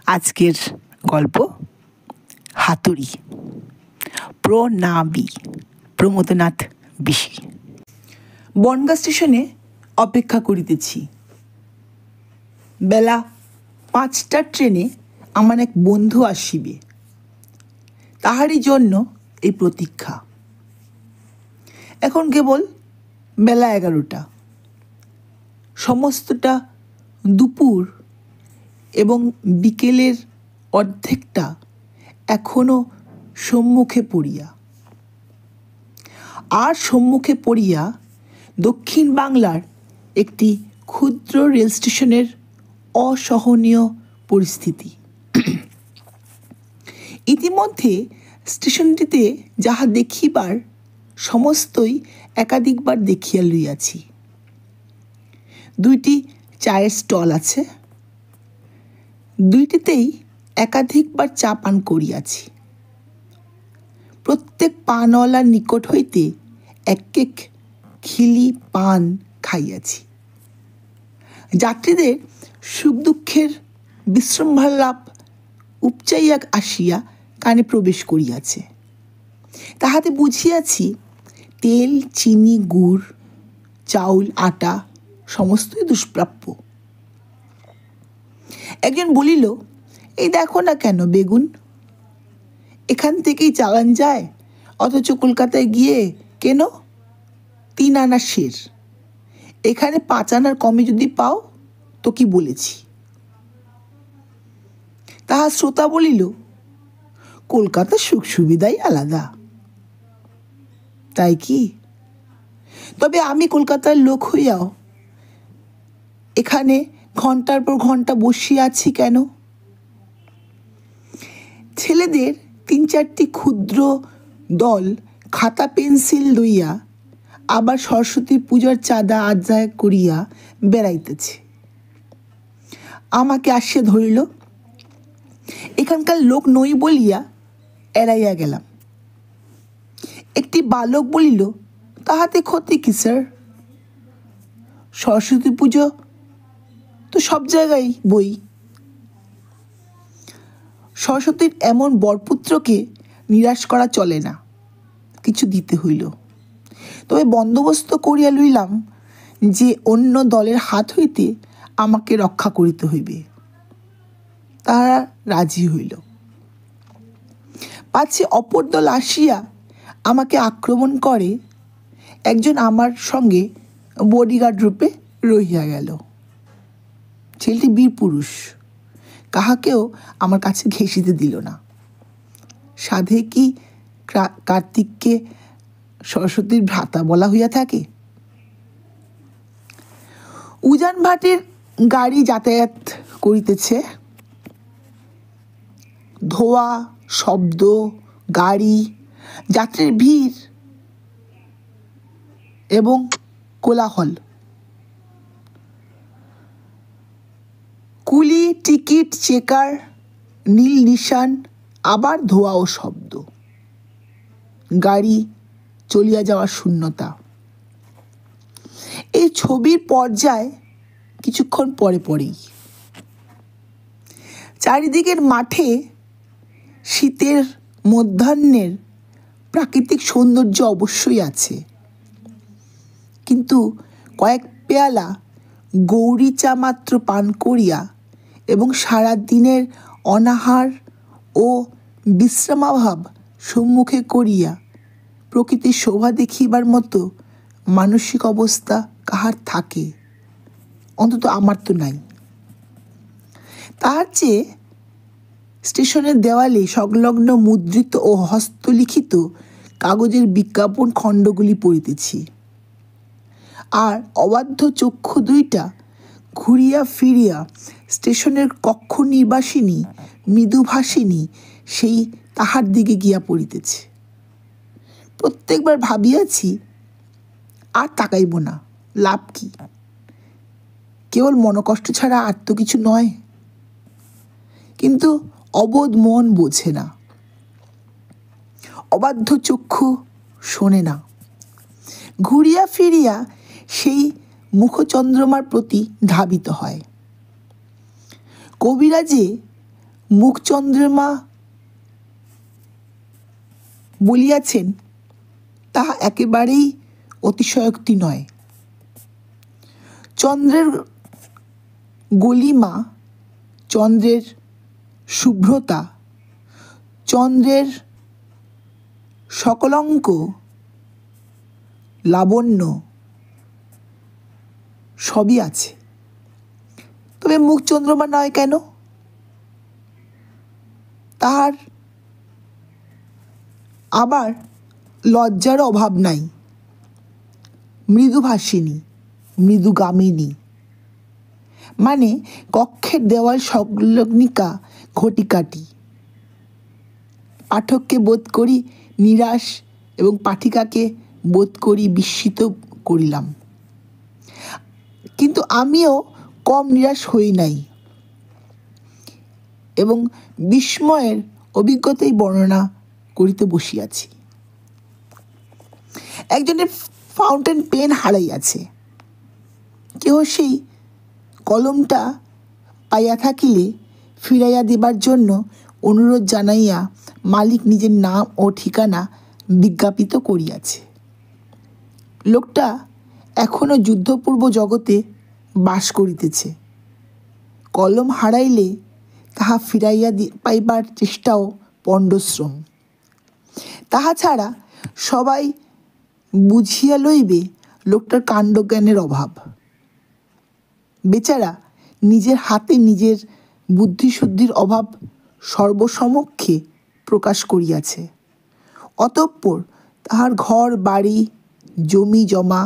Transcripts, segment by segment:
আজকের গল্প হাতুড়ি, প্রনাবি, প্রমথনাথ বিশি। বনগাঁ স্টেশনে অপেক্ষা করিতেছি। বেলা 5টার ট্রেনে আমার এক বন্ধু আসিবে, তাহারই জন্য এই প্রতীক্ষা। এখন কেবল বেলা 11টা। সমস্তটা দুপুর এবং বিকেলের অর্ধেকটা এখনো সম্মুখে পড়িয়া। আর সম্মুখে পড়িয়া দক্ষিণ বাংলার একটি ক্ষুদ্র রেল স্টেশনের অসহনীয় পরিস্থিতি। ইতিমধ্যে স্টেশনটিতে যাহা দেখিবার সমস্তই একাধিকবার দেখিয়া লইয়াছি। 2টি চায়ের স্টল আছে, 2টিতেই একাধিকবার চা পান করিয়াছি। প্রত্যেক পানওয়ালার নিকট হইতে এক এক খিলি পান খাইয়াছি। যাত্রীদের সুখ দুঃখের বিশ্রম্ভালাপ উপচাইয়া আসিয়া কানে প্রবেশ করিয়াছে। তাহাতে বুঝিয়াছি তেল, চিনি, গুড়, চাউল, আটা সমস্তই দুষ্প্রাপ্য। একজন বলিল, এই দেখো না কেন বেগুন, এখান থেকেই চালান যায়, অথচ কলকাতায় গিয়ে কেন 3 আনা সের, এখানে 5 আনার কমে যদি পাও তো কি বলেছি। তাহার শ্রোতা বলিল, কলকাতার সুখ সুবিধাই আলাদা। তাই কি? তবে আমি কলকাতার লোক হইয়াও এখানে ঘন্টার পর ঘন্টা বসিয়া আছি কেন? ছেলেদের 3-4টি ক্ষুদ্র দল খাতা পেন্সিল লইয়া আবার সরস্বতী পূজার চাঁদা আদায় করিয়া বেড়াইতেছে। আমাকে আসিয়া ধরিল, এখানকার লোক নই বলিয়া এড়াইয়া গেলাম। একটি বালক বলিল, তাহাতে ক্ষতি কি স্যার, সরস্বতী পুজো তো সব জায়গায় বই। সরস্বতীর এমন বরপুত্রকে নিরাশ করা চলে না, কিছু দিতে হইল। তবে বন্দোবস্ত করিয়া লইলাম যে অন্য দলের হাত হইতে আমাকে রক্ষা করিতে হইবে। তাহারা রাজি হইল। পাছে অপর দল আসিয়া আমাকে আক্রমণ করে, একজন আমার সঙ্গে বডিগার্ড রূপে রহিয়া গেল। ছেলেটি বীর পুরুষ, কাহাকেও আমার কাছে ঘেঁষিতে দিল না। সাধে কি কার্তিককে সরস্বতীর ভ্রাতা বলা হইয়া থাকে? উজান ভাটের গাড়ি যাতায়াত করিতেছে। ধোয়া, শব্দ, গাড়ি, যাত্রীর ভিড় এবং কোলাহল। কুলি, টিকিট চেকার, নীল নিশান, আবার ধোয়া ও শব্দ, গাড়ি চলিয়া যাওয়ার শূন্যতা। এই ছবির পর্যায় কিছুক্ষণ পরে পরেই। চারিদিকের মাঠে শীতের মধ্যাহ্নের প্রাকৃতিক সৌন্দর্য অবশ্যই আছে, কিন্তু কয়েক পেয়ালা গৌরী চা মাত্র পান করিয়া এবং সারা দিনের অনাহার ও বিশ্রামাভাব সম্মুখে করিয়া প্রকৃতির শোভা দেখিবার মতো মানসিক অবস্থা কাহার থাকে? অন্তত আমার তো নাই। তার চেয়ে স্টেশনের দেওয়ালে সংলগ্ন মুদ্রিত ও হস্তলিখিত কাগজের বিজ্ঞাপন খণ্ডগুলি পড়িতেছি। আর অবাধ্য চক্ষু 2টা ঘুরিয়া ফিরিয়া স্টেশনের কক্ষ নির্বাসিনী মৃদুভাষিনী সেই তাহার দিকে গিয়া পড়িতেছে। প্রত্যেকবার ভাবিয়াছি, আর তাকাইব না, লাভ কি? কেবল মনকষ্ট ছাড়া আর তো কিছু নয়। কিন্তু অবোধ মন বোঝে না, অবাধ্য চক্ষু শোনে না। ঘুরিয়া ফিরিয়া সেই মুখচন্দ্রমার প্রতি ধাবিত হয়। কবিরাজে মুখচন্দ্রমা বলিয়াছেন তাহা একেবারেই অতিশয়োক্তি নয়। চন্দ্রের গলিমা, চন্দ্রের শুভ্রতা, চন্দ্রের সকলাঙ্ক লাবণ্য সবই আছে, তবে মুখচন্দ্রমা নয় কেন? তাহার আবার লজ্জার অভাব নাই, মৃদুভাষিণী, মৃদুগামিনী, মানে কক্ষের দেওয়াল সংলগ্নিকা ঘটিকাটি। পাঠককে বোধ করি নিরাশ এবং পাঠিকাকে বোধ করি বিস্মিত করিলাম, কিন্তু আমিও কম নিরাশ হই নাই এবং বিস্ময়ের অভিজ্ঞতাই বর্ণনা করিতে বসিয়াছি। একজনের ফাউন্টেন পেন হারাইয়াছে, কেহ সেই কলমটা পাইয়া থাকিলে ফিরাইয়া দেবার জন্য অনুরোধ জানাইয়া মালিক নিজের নাম ও ঠিকানা বিজ্ঞাপিত করিয়াছে। লোকটা এখনো যুদ্ধপূর্ব জগতে বাস করিতেছে। কলম হারাইলে তাহা ফিরাইয়া পাইবার চেষ্টাও পণ্ডশ্রম। তাহা ছাড়া সবাই বুঝিয়া লইবে লোকটার কাণ্ডজ্ঞানের অভাব। বেচারা নিজের হাতে নিজের বুদ্ধিশুদ্ধির অভাব সর্বসমক্ষে প্রকাশ করিয়াছে। অতঃপর তাহার ঘর বাড়ি জমি জমা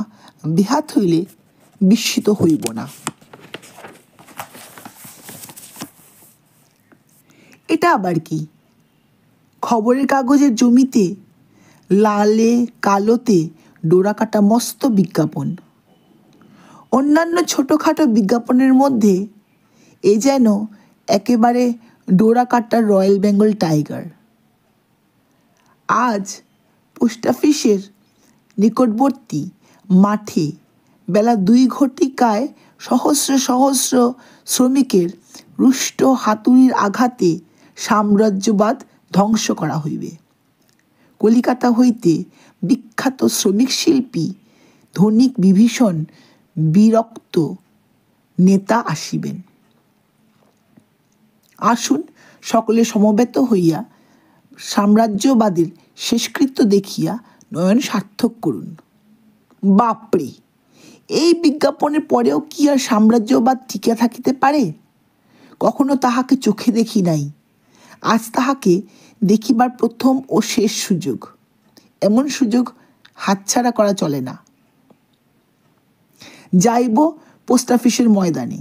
বেহাত হইলে বিস্মিত হইব না। এটা আবার কি? খবরের কাগজের জমিতে লালে কালোতে ডোরাকাটা মস্ত বিজ্ঞাপন। অন্যান্য ছোটোখাটো বিজ্ঞাপনের মধ্যে এ যেন একেবারে ডোরাকাটার রয়্যাল বেঙ্গল টাইগার। আজ পোস্ট অফিসের নিকটবর্তী মাঠে বেলা 2 ঘটিকায় সহস্র সহস্র শ্রমিকের রুষ্ট হাতুড়ির আঘাতে সাম্রাজ্যবাদ ধ্বংস করা হইবে। কলিকাতা হইতে বিখ্যাত শ্রমিক শিল্পী ধনিক বিভীষণ বিরক্ত নেতা আসিবেন। আসুন সকলে সমবেত হইয়া সাম্রাজ্যবাদের শেষকৃত্য দেখিয়া নয়ন সার্থক করুন। বাপরে, এই বিজ্ঞাপনের পরেও কি আর সাম্রাজ্যবাদ টিকিয়া থাকিতে পারে? কখনো তাহাকে চোখে দেখি নাই, আজ তাহাকে দেখিবার প্রথম ও শেষ সুযোগ। এমন সুযোগ হাতছাড়া করা চলে না। যাইব পোস্ট অফিসের ময়দানে।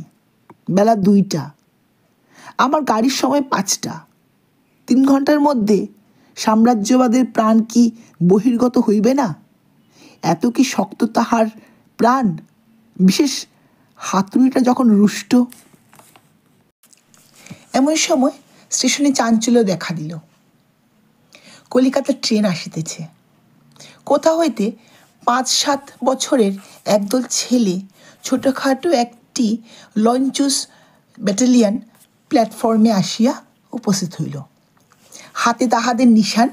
বেলা 2টা, আমার গাড়ির সময় 5টা। 3 ঘন্টার মধ্যে সাম্রাজ্যবাদের প্রাণ কি বহির্গত হইবে না? এত কি শক্ত তাহার প্রাণ, বিশেষ হাতুড়িটা যখন রুষ্ট। এমন সময় স্টেশনে চাঞ্চল্য দেখা দিল। কলিকাতার ট্রেন আসিতেছে। কোথা হইতে 5-7 বছরের একদল ছেলে ছোটোখাটো একটি লঞ্চুস ব্যাটালিয়ন প্ল্যাটফর্মে আসিয়া উপস্থিত হইল। হাতে তাহাদের নিশান,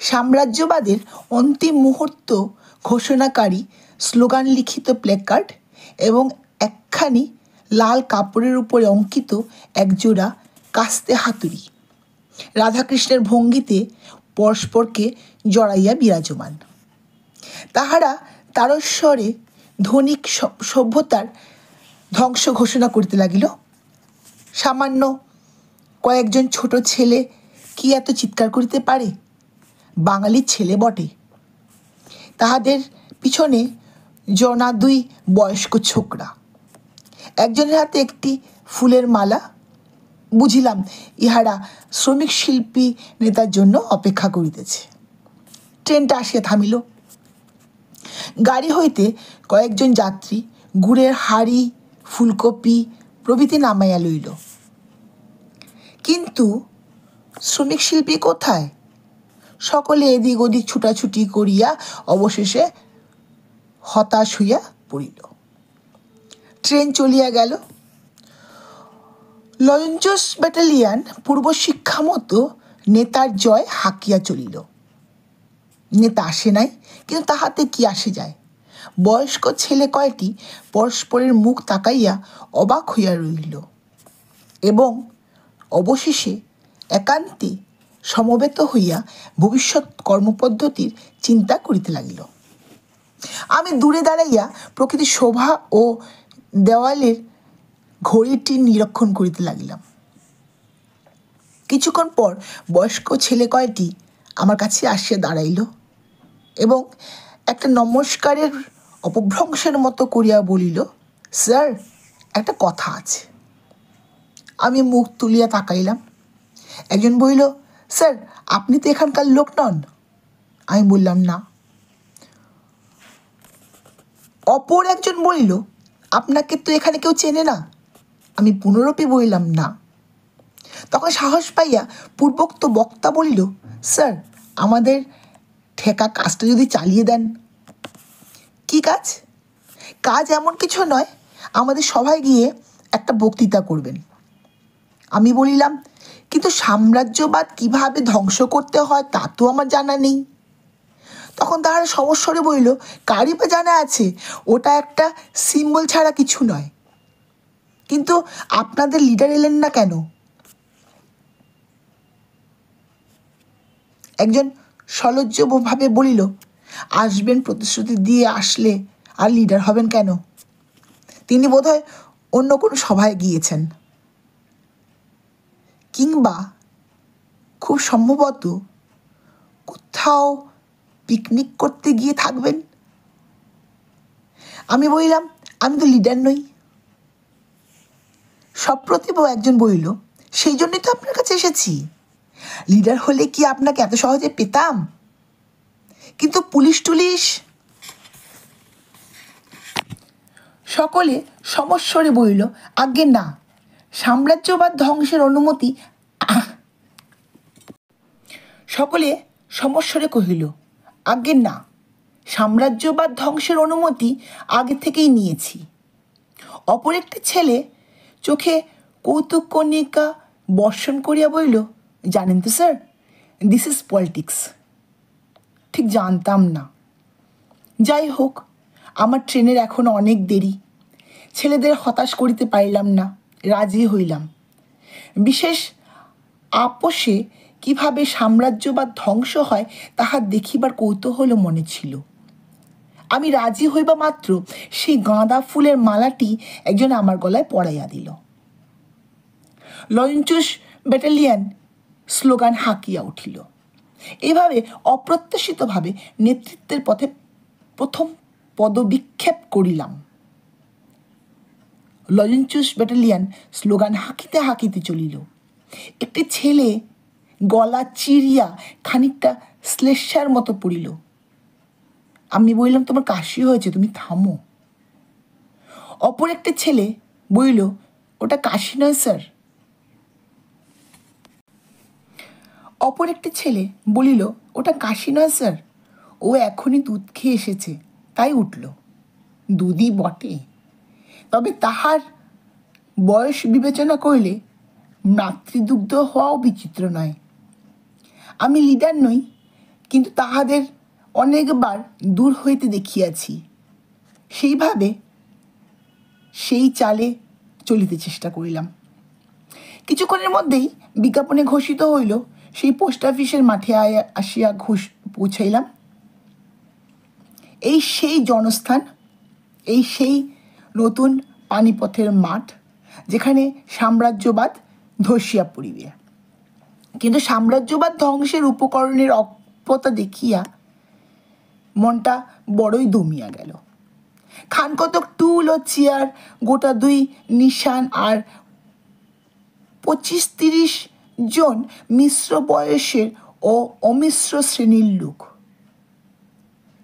সাম্রাজ্যবাদের অন্তিম মুহূর্ত ঘোষণাকারী স্লোগান লিখিত প্ল্যাকার্ড এবং একখানি লাল কাপড়ের উপরে অঙ্কিত একজোড়া কাস্তে হাতুড়ি রাধাকৃষ্ণের ভঙ্গিতে পরস্পরকে জড়াইয়া বিরাজমান। তাহারা তারস্বরে ধনিক সভ্যতার ধ্বংস ঘোষণা করিতে লাগিল। সামান্য কয়েকজন ছোট ছেলে কি এত চিৎকার করিতে পারে? বাঙালির ছেলে বটে। তাহাদের পিছনে জনা 2 বয়স্ক ছোকরা। একজনের হাতে একটি ফুলের মালা। বুঝিলাম ইহারা শ্রমিক শিল্পী নেতার জন্য অপেক্ষা করিতেছে। ট্রেনটা আসিয়া থামিল। গাড়ি হইতে কয়েকজন যাত্রী গুড়ের হাঁড়ি, ফুলকপি প্রভৃতি নামাইয়া লইল। কিন্তু শ্রমিক শিল্পী কোথায়? সকলে এদিক ওদিক ছুটাছুটি করিয়া অবশেষে হতাশ হইয়া পড়িল। ট্রেন চলিয়া গেল। লরেঞ্চোস ব্যাটালিয়ান পূর্ব শিক্ষা মতো নেতার জয় হাকিয়া চলিল। নেতা আসে নাই, কিন্তু তাহাতে কি আসে যায়। বয়স্ক ছেলে কয়টি পরস্পরের মুখ তাকাইয়া অবাক হইয়া রহিল এবং অবশেষে একান্তে সমবেত হইয়া ভবিষ্যৎ কর্মপদ্ধতির চিন্তা করিতে লাগিল। আমি দূরে দাঁড়াইয়া প্রকৃতির শোভা ও দেওয়ালের ঘড়িটি নিরীক্ষণ করিতে লাগিলাম। কিছুক্ষণ পর বয়স্ক ছেলে কয়টি আমার কাছে আসিয়া দাঁড়াইল এবং একটা নমস্কারের অপভ্রংশের মতো করিয়া বলিল, স্যার, একটা কথা আছে। আমি মুখ তুলিয়া তাকাইলাম। একজন বলিল, স্যার, আপনি তো এখানকার লোক নন। আমি বললাম, না। অপর একজন বলিল, আপনাকে তো এখানে কেউ চেনে না। আমি পুনরপি বলিলাম, না। তখন সাহস পাইয়া পূর্বোক্ত বক্তা বলিল, স্যার, আমাদের ঠেকা কাজটা যদি চালিয়ে দেন। কি কাজ? কাজ এমন কিছু নয়, আমাদের সভায় গিয়ে একটা বক্তৃতা করবেন। আমি বলিলাম, কিন্তু সাম্রাজ্যবাদ কিভাবে ধ্বংস করতে হয় তা তো আমার জানা নেই। তখন তাহারা সমস্বরে বলিল, কারই বা জানা আছে, ওটা একটা সিম্বল ছাড়া কিছু নয়। কিন্তু আপনাদের লিডার এলেন না কেন? একজন সলজ্জভাবে বলিল, আসবেন প্রতিশ্রুতি দিয়ে আসলে আর লিডার হবেন কেন? তিনি বোধহয় অন্য কোনো সভায় গিয়েছেন, কিংবা খুব সম্ভবত কোথাও পিকনিক করতে গিয়ে থাকবেন। আমি বললাম, আমি তো লিডার নই। সপ্রতিভ একজন বলিল, সেই জন্যই তো আপনার কাছে এসেছি। লিডার হলে কি আপনাকে এত সহজে পেতাম? কিন্তু পুলিশ টুলিশ। সকলে সমস্বরে বলিল, আজ্ঞে না, সাম্রাজ্যবাদ ধ্বংসের অনুমতি। সকলে সমস্বরে কহিল, আজ্ঞে না, সাম্রাজ্যবাদ ধ্বংসের অনুমতি আগে থেকেই নিয়েছি। অপর একটি ছেলে চোখে কৌতুক কণিকা বর্ষণ করিয়া বলিল, জানেন তো স্যার, দিস ইজ পলিটিক্স। ঠিক জানতাম না। যাই হোক, আমার ট্রেনের এখনো অনেক দেরি। ছেলেদের হতাশ করিতে পারিলাম না, রাজি হইলাম। বিশেষ আপোষে কিভাবে সাম্রাজ্যবাদ ধ্বংস হয় তাহা দেখিবার কৌতূহল মনে ছিল। আমি রাজি হইবা মাত্র সেই গাঁদা ফুলের মালাটি একজন আমার গলায় পরাইয়া দিল। লরেঞ্চোস ব্যাটালিয়ান স্লোগান হাঁকিয়া উঠিল। এভাবে অপ্রত্যাশিতভাবে নেতৃত্বের পথে প্রথম পদবিক্ষেপ করিলাম। লরেঞ্চোস ব্যাটালিয়ান স্লোগান হাঁকিতে হাঁকিতে চলিল। একটি ছেলে গলা চিরিয়া খানিকটা শ্লেষার মতো পড়িল। আমি বললাম, তোমার কাশি হয়েছে, তুমি থামো। অপর একটি ছেলে বলিল, ওটা কাশি নয় স্যার। অপর একটি ছেলে বলিল, ওটা কাশি নয় স্যার, ও এখনই দুধ খেয়ে এসেছে, তাই উঠল। দুধই বটে, তবে তাহার বয়স বিবেচনা করলে মাতৃদুগ্ধ হওয়াও বিচিত্র নয়। আমি লিডার নই, কিন্তু তাহাদের অনেকবার দূর হইতে দেখিয়াছি। সেইভাবে সেই চালে চলিতে চেষ্টা করিলাম। কিছুক্ষণের মধ্যেই বিজ্ঞাপনে ঘোষিত হইল, সেই পোস্ট অফিসের মাঠে আসিয়া পৌঁছাইলাম। এই সেই জনস্থান, এই সেই নতুন পানিপথের মাঠ, যেখানে সাম্রাজ্যবাদ ধসিয়া পড়িবে। কিন্তু সাম্রাজ্যবাদ ধ্বংসের উপকরণের অজ্ঞতা দেখিয়া মনটা বড়ই দমিয়া গেল। খানকতক টুল ও চেয়ার, গোটা 2 নিশান আর 25-30 জন মিশ্র বয়সের ও অমিশ্র শ্রেণীর লোক।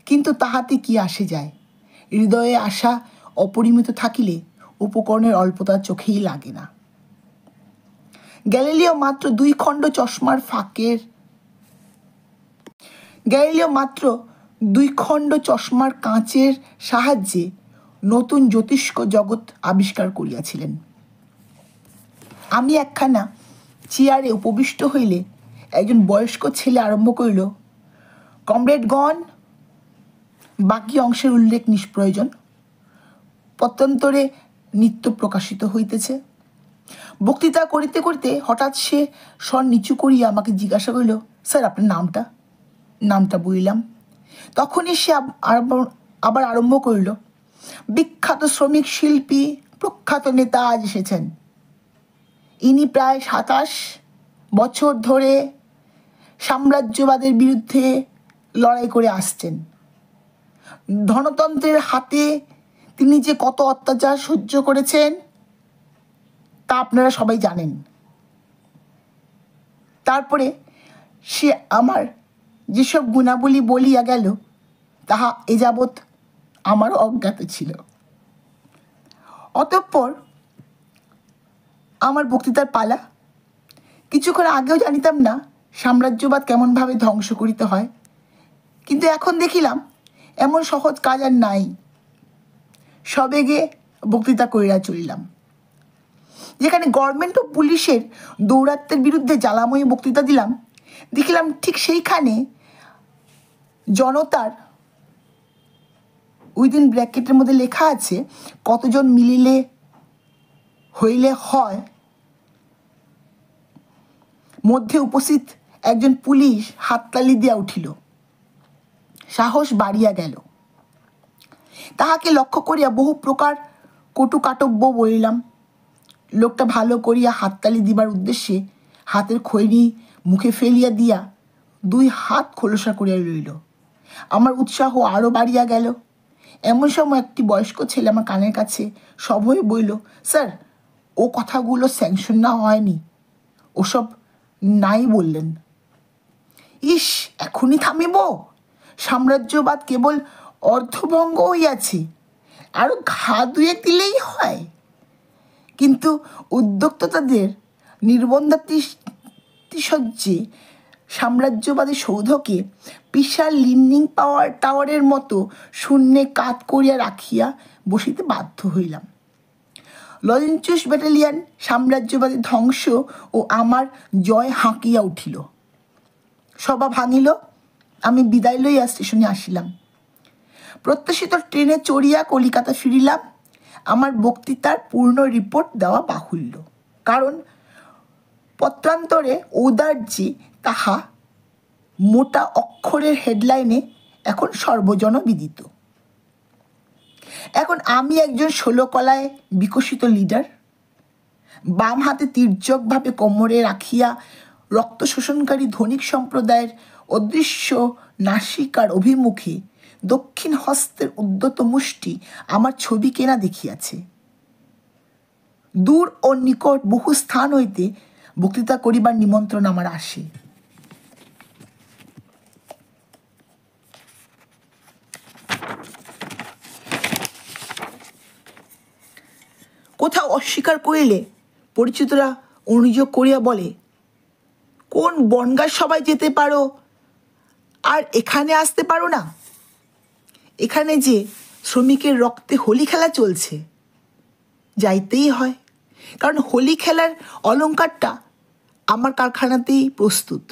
কিন্তু তাহাতে কি আসে যায়? হৃদয়ে আশা অপরিমিত থাকিলে উপকরণের অল্পতা চোখেই লাগে না। গ্যালিলিও মাত্র 2 খণ্ড চশমার কাঁচের সাহায্যে নতুন জ্যোতিষ্ক জগৎ আবিষ্কার করিয়াছিলেন। আমি একখানা চেয়ারে উপবিষ্ট হইলে একজন বয়স্ক ছেলে আরম্ভ করিল, কমরেডগণ, বাকি অংশের উল্লেখ নিষ্প্রয়োজন। পত্রান্তরে নিত্য প্রকাশিত হইতেছে। বক্তৃতা করিতে করিতে হঠাৎ সে স্বর নিচু করিয়া আমাকে জিজ্ঞাসা করিল, স্যার আপনার নামটা? নামটা বলিলাম। তখনই সে আবার আরম্ভ করিল, বিখ্যাত শ্রমিক শিল্পী, প্রখ্যাত নেতা আজ এসেছেন। ইনি প্রায় 27 বছর ধরে সাম্রাজ্যবাদের বিরুদ্ধে লড়াই করে আসছেন। ধনতন্ত্রের হাতে তিনি যে কত অত্যাচার সহ্য করেছেন তা আপনারা সবাই জানেন। তারপরে সে আমার যেসব গুণাবলী বলিয়া গেল তাহা এ যাবৎ আমারও অজ্ঞাত ছিল। অতঃপর আমার বক্তৃতার পালা। কিছুক্ষণ আগেও জানিতাম না সাম্রাজ্যবাদ কেমনভাবে ধ্বংস করিতে হয়, কিন্তু এখন দেখিলাম এমন সহজ কাজ আর নাই। সবেগে বক্তৃতা করিয়া চলিলাম। যেখানে গভর্নমেন্ট ও পুলিশের দৌরাত্মের বিরুদ্ধে জ্বালাময়ী বক্তৃতা দিলাম, দেখিলাম ঠিক সেইখানে জনতার, উইদিন ব্র্যাকেটের মধ্যে লেখা আছে কতজন মিলিলে হইলে হয়, মধ্যে উপস্থিত একজন পুলিশ হাততালি দিয়া উঠিল। সাহস বাড়িয়া গেল। তাহাকে লক্ষ্য করিয়া বহু প্রকার কটু কাটব্য বলিলাম। লোকটা ভালো করিয়া হাততালি দিবার উদ্দেশ্যে হাতের খৈনি মুখে ফেলিয়া দিয়া 2 হাত খোলসা করিয়া লইল। আমার উৎসাহ আরও বাড়িয়া গেল। এমন সময় একটি বয়স্ক ছেলে আমার কানের কাছে সভয়ে বইল, স্যার ও কথাগুলো স্যাংশন না হয়নি, ওসব নাই বললেন। ইস, এখনই থামিব? সাম্রাজ্যবাদ কেবল অর্ধভঙ্গ হইয়াছে, আরও ঘা 2 দিলেই হয়। কিন্তু উদ্যোক্তাদের নির্বন্ধাতিশয্যে সাম্রাজ্যবাদী সৌধকে বিশাল লিনিং টাওয়ারের মতো শূন্যে কাত করিয়া রাখিয়া বসিতে বাধ্য হইলাম। লরেঞ্চুস ব্যাটালিয়ান সাম্রাজ্যবাদী ধ্বংস ও আমার জয় হাঁকিয়া উঠিল। সভা ভাঙিল। আমি বিদায় লইয়া স্টেশনে আসিলাম। প্রত্যাশিত ট্রেনে চড়িয়া কলিকাতা ফিরিলাম। আমার বক্তৃতার পূর্ণ রিপোর্ট দেওয়া বাহুল্য, কারণ পত্রান্তরে ঔদার্যে তাহা মোটা অক্ষরের হেডলাইনে এখন সর্বজনবিদিত। এখন আমি একজন 16 কলায় বিকশিত লিডার। বাম হাতে তির্যকভাবে কোমরে রাখিয়া রক্ত শোষণকারী ধনিক সম্প্রদায়ের অদৃশ্য নাসিকার অভিমুখে দক্ষিণ হস্তের উদ্যত মুষ্টি আমার ছবি কেনা দেখিয়াছে। দূর ও নিকট বহু স্থান হইতে বক্তৃতা করিবার নিমন্ত্রণ আমার আসে। কোথাও অস্বীকার করিলে পরিচিতরা অনুযোগ করিয়া বলে, কোন বনগাঁর সবাই যেতে পারো আর এখানে আসতে পারো না? এখানে যে শ্রমিকের রক্তে হোলি খেলা চলছে, যাইতেই হয়, কারণ হোলি খেলার অলঙ্কারটা আমার কারখানাতেই প্রস্তুত।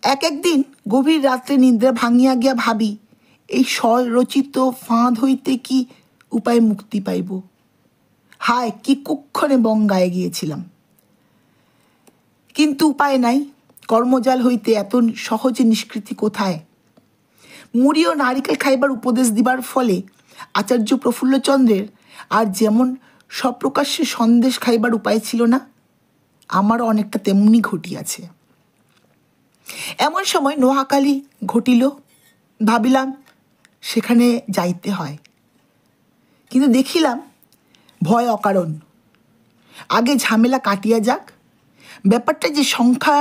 একদিন গভীর রাত্রে নিদ্রা ভাঙিয়া গিয়া ভাবি, এই স্বরচিত ফাঁদ হইতে কি উপায়ে মুক্তি পাইব। হায়, কি কুক্ষণে বঙ্গায় গিয়েছিলাম! কিন্তু উপায় নাই। কর্মজাল হইতে এত সহজে নিষ্কৃতি কোথায়? মুড়ি ও নারিকেল খাইবার উপদেশ দিবার ফলে আচার্য প্রফুল্লচন্দ্রের আর যেমন সপ্রকাশ্যে সন্দেশ খাইবার উপায় ছিল না, আমারও অনেকটা তেমনি ঘটিয়াছে। এমন সময় নোয়াখালী ঘটিল। ভাবিলাম সেখানে যাইতে হয়, কিন্তু দেখিলাম ভয় অকারণ। আগে ঝামেলা কাটিয়া যাক। ব্যাপারটা যে সংখ্যা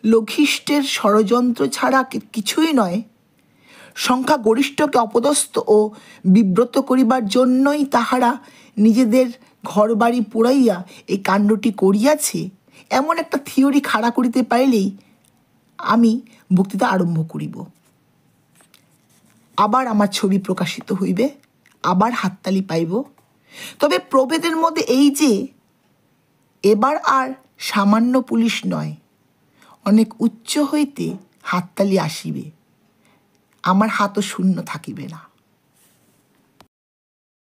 লঘিষ্ঠের ষড়যন্ত্র ছাড়া কিছুই নয়। সংখ্যা গরিষ্ঠকে অপদস্থ ও বিব্রত করিবার জন্যই তাহারা নিজেদের ঘরবাড়ি পোড়াইয়া এই কাণ্ডটি করিয়াছে, এমন একটা থিওরি খাড়া করিতে পারিলেই আমি বক্তৃতা আরম্ভ করিব। আবার আমার ছবি প্রকাশিত হইবে, আবার হাততালি পাইব। তবে প্রভেদের মধ্যে এই যে এবার আর সামান্য পুলিশ নয়, অনেক উচ্চ হইতে হাততালি আসিবে, আমার হাতও শূন্য থাকিবে না।